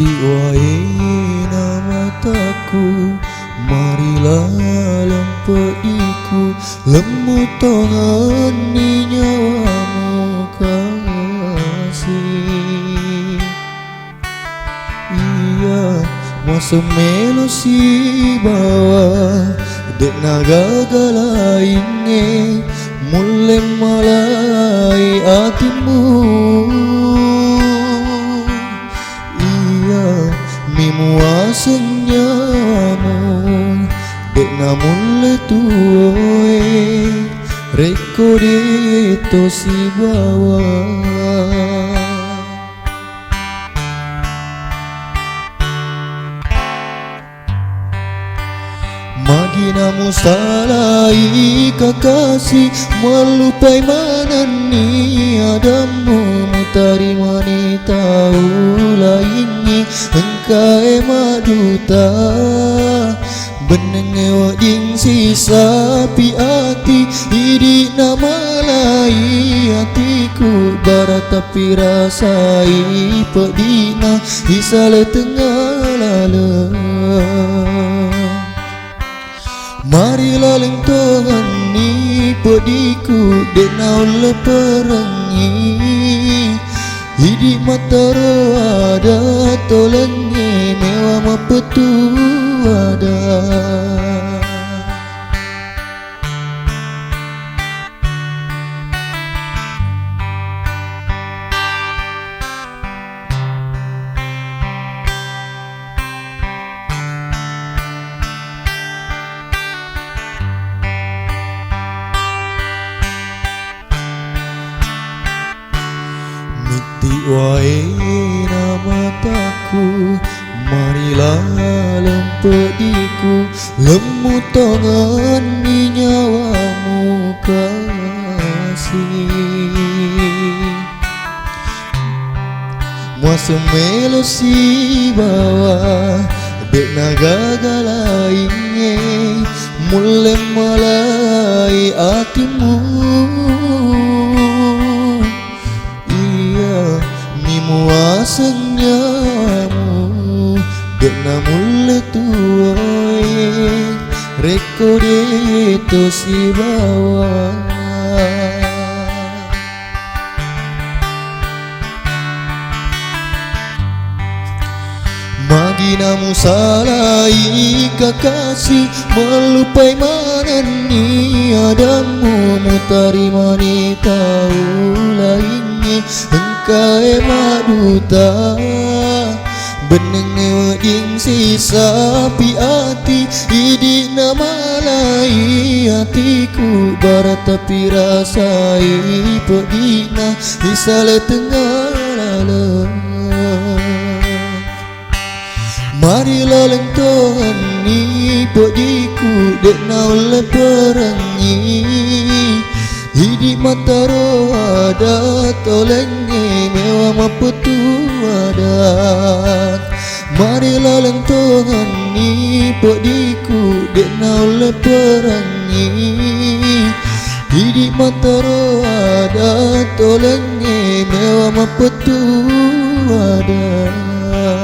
Miti wae mataku, marilah lempeiku, lemu tangan ni nyawamu kasih. Iya masa melo si bawah dek naga galainge mulai malai hatimu. Iya mimuasenyamu dek namun letuoe rekodito si bawah. Maginamu salai kakasih, melupai manani adamu, mutari mani tahu lainnya engkai maduta. Benenge wading sisa pi hati, hidik nama lai hatiku, barat tapi rasai pedina isale tengah lala. Marilah lentongan ni pediku denau leperangi, hidik mata roh ada tolengnya mewah mapetu ada. Miti wae mataku, marilah lempediku, lemu tangan ni nyawamu kasih. Muasa melo si bawah dek naga galainge mulai malai hatimu. Muasenyamu dek namun letuoe rekodito si bawah. Maginamu salai kakasih, melupai manani adamu, mutari mani tahu lainnya engkai maduta. Benenge wading sisa pi hati, hidik nama lai hatiku, barat tapi rasai pedina isale tengah lala. Marilah lentongan ni pediku dek nau leperangi, hidik mata roh ada tolengnya mewah mapetu adat. Marilah lentongan ni pediku dek nau leperangi, hidik mata roh ada tolengnya mewah mapetu adat.